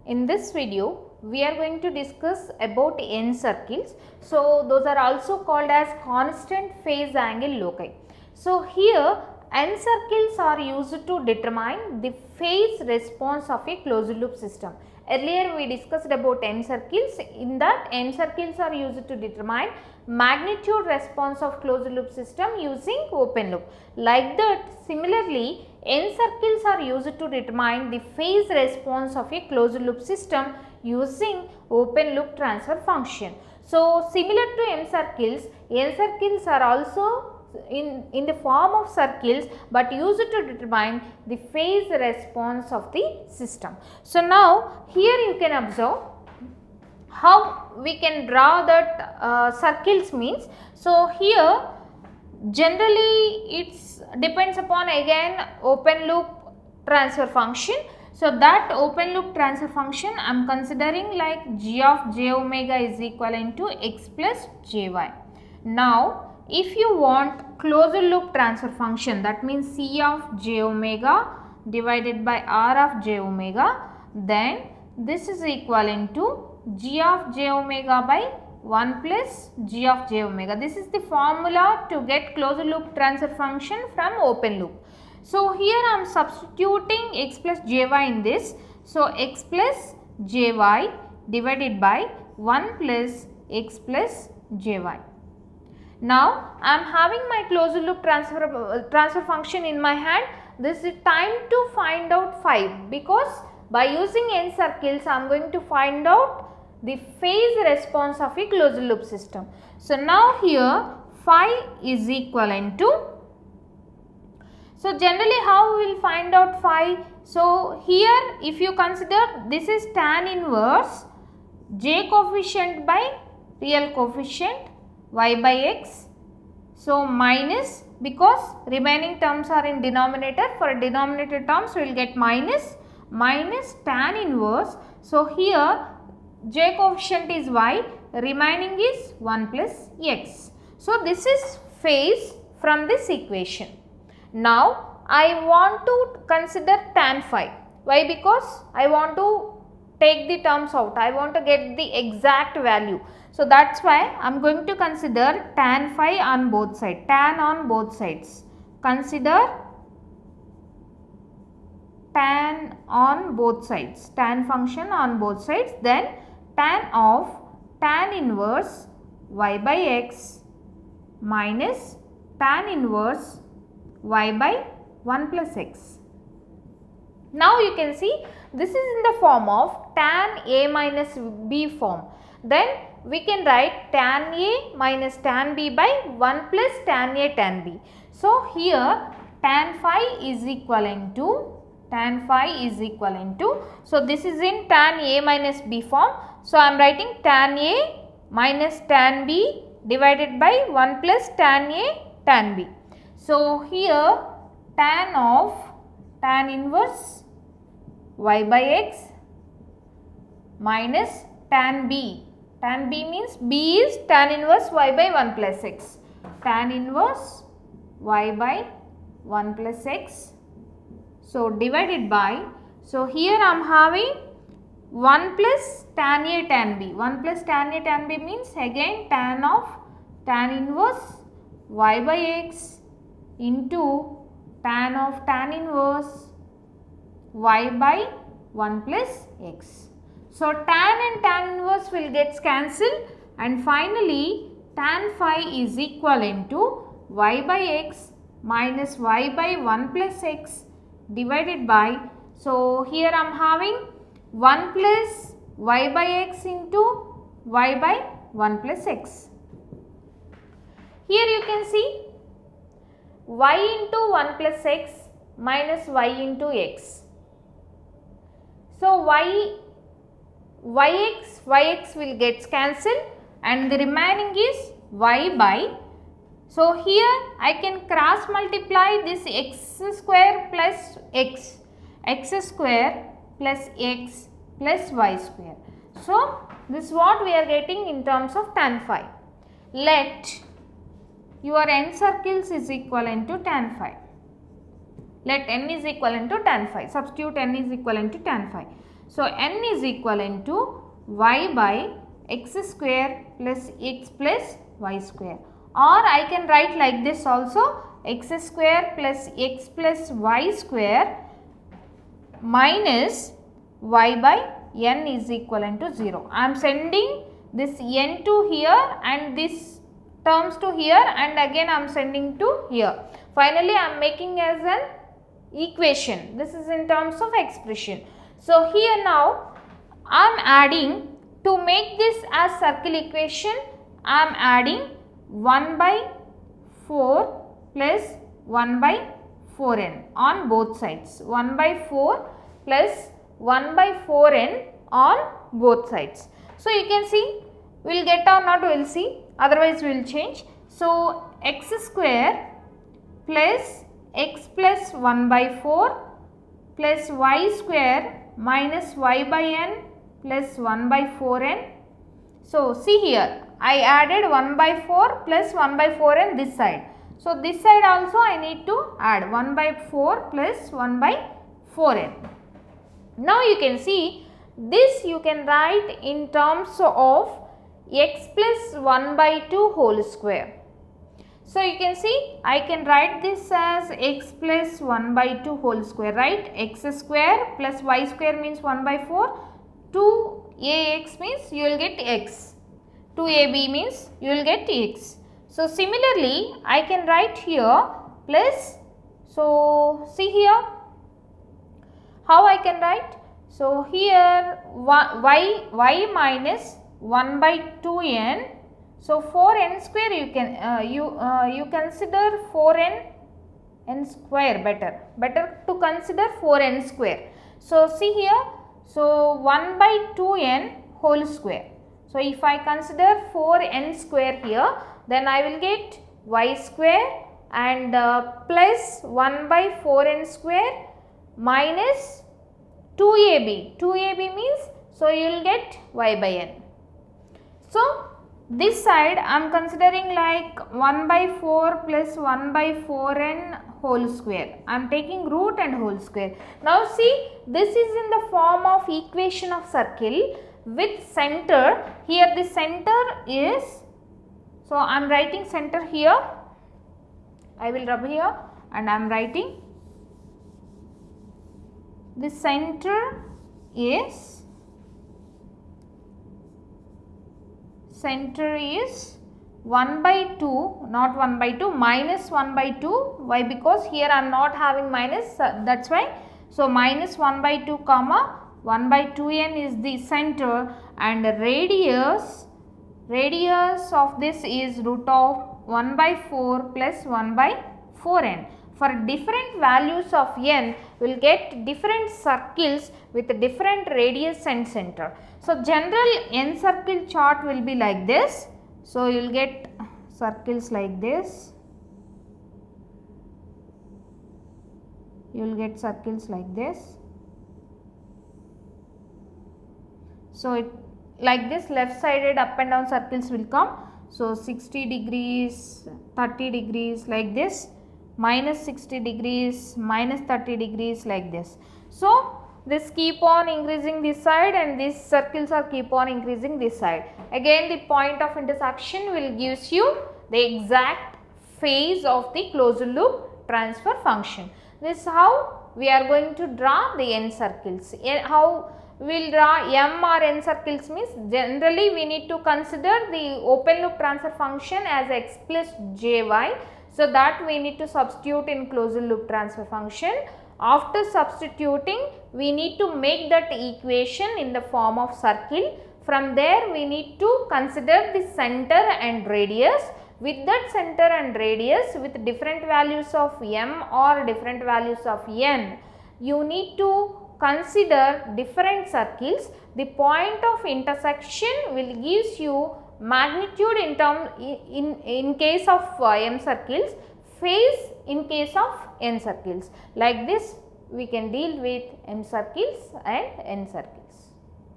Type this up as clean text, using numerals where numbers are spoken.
In this video, we are going to discuss about n circles. So, those are also called as constant phase angle loci. So, here n circles are used to determine the phase response of a closed loop system. Earlier we discussed about n circles. In that, n circles are used to determine magnitude response of closed loop system using open loop. Like that, similarly, n circles are used to determine the phase response of a closed loop system using open loop transfer function. So, similar to n circles are also in the form of circles, but used to determine the phase response of the system. So, now here you can observe how we can draw that circles means. So, here generally it's depends upon again open loop transfer function. So, that open loop transfer function I am considering like g of j omega is equivalent to x plus jy. Now, if you want closed loop transfer function, that means c of j omega divided by r of j omega, then this is equivalent to g of j omega by 1 plus g of j omega. This is the formula to get closed loop transfer function from open loop. So, here I am substituting x plus jy in this. So, x plus jy divided by 1 plus x plus jy. Now, I am having my closed loop transfer function in my hand. This is time to find out phi, because by using n circles I am going to find out the phase response of a closed loop system. So, now here phi is equivalent to, so generally how we will find out phi? So, here if you consider this is tan inverse j coefficient by real coefficient y by x. So, minus, because remaining terms are in denominator, for denominator terms we will get minus tan inverse. So, here j coefficient is y, remaining is 1 plus x. So, this is phase from this equation. Now, I want to consider tan phi. Why? Because I want to take the terms out, I want to get the exact value. So, that is why I am going to consider tan phi on both sides, tan on both sides. Consider tan on both sides, tan function on both sides, then tan of tan inverse y by x minus tan inverse y by 1 plus x. Now, you can see this is in the form of tan a minus b form. Then we can write tan a minus tan b by 1 plus tan a tan b. So, here tan phi is equivalent to, so this is in tan a minus b form. So, I am writing tan a minus tan b divided by 1 plus tan a tan b. So, here tan of tan inverse y by x minus tan b. Tan b means b is tan inverse y by 1 plus x. Tan inverse y by 1 plus x. So, divided by, so here I am having 1 plus tan a tan b. 1 plus tan a tan b means again tan of tan inverse y by x into tan of tan inverse y by 1 plus x. So, tan and tan inverse will get cancelled, and finally tan phi is equivalent to y by x minus y by 1 plus x divided by, so here I am having 1 plus y by x into y by 1 plus x. Here you can see y into 1 plus x minus y into x. So, yx will get cancelled and the remaining is y by, so here I can cross multiply this x square plus x square plus x plus y square. So, this is what we are getting in terms of tan phi. Let your n circles is equivalent to tan phi. Let n is equivalent to tan phi. Substitute n is equivalent to tan phi. So n is equivalent to y by x square plus x plus y square, or I can write like this also, x square plus x plus y square minus y by n is equivalent to 0. I am sending this n to here and this terms to here, and again I am sending to here. Finally, I am making as an equation. This is in terms of expression. So here now I am adding, to make this as circle equation, I am adding 1 by 4 plus 1 by 4n on both sides. 1 by 4 plus 1 by 4n on both sides. So you can see, we will get or not, we will see, otherwise we will change. So x square plus x plus 1 by 4 plus y square minus y by n plus 1 by 4n. So see here, I added 1 by 4 plus 1 by 4n this side. So this side also I need to add 1 by 4 plus 1 by 4n. Now you can see, this you can write in terms of x plus 1 by 2 whole square. So you can see, I can write this as x plus 1 by 2 whole square, right? X square plus y square means 1 by 4, 2ax means you will get x, 2ab means you will get x. So similarly, I can write here plus, so see here how I can write. So here y minus 1 by 2n. So 4n square you can you consider 4n square better to consider 4n square. So see here, so 1 by 2n whole square. So if I consider 4n square here, then I will get y square and plus 1 by 4n square minus 2ab. 2ab means, so you will get y by n. So this side I am considering like 1 by 4 plus 1 by 4n whole square. I am taking root and whole square. Now see, this is in the form of equation of circle with center. Here the center is, so I am writing center here. I will rub here and I am writing, the center is 1 by 2, not 1 by 2, minus 1 by 2. Why? Because here I am not having minus, that is why. So minus 1 by 2 comma 1 by 2n is the center, and radius of this is root of 1 by 4 plus 1 by 4n. For different values of n, we will get different circles with different radius and center. So general n circle chart will be like this. So you will get circles like this. You will get circles like this. So it like this, left sided up and down circles will come. So 60 degrees, 30 degrees like this, minus 60 degrees, minus 30 degrees like this. So this keep on increasing this side and these circles are keep on increasing this side. Again the point of intersection will gives you the exact phase of the closed loop transfer function. This is how we are going to draw the n circles. How we will draw m or n circles means, generally we need to consider the open loop transfer function as x plus jy. So that we need to substitute in closed loop transfer function. After substituting, we need to make that equation in the form of circle. From there we need to consider the center and radius. With that center and radius with different values of m or different values of n, you need to consider different circles. The point of intersection will gives you magnitude in case of m circles, phase in case of n circles. Like this we can deal with m circles and n circles.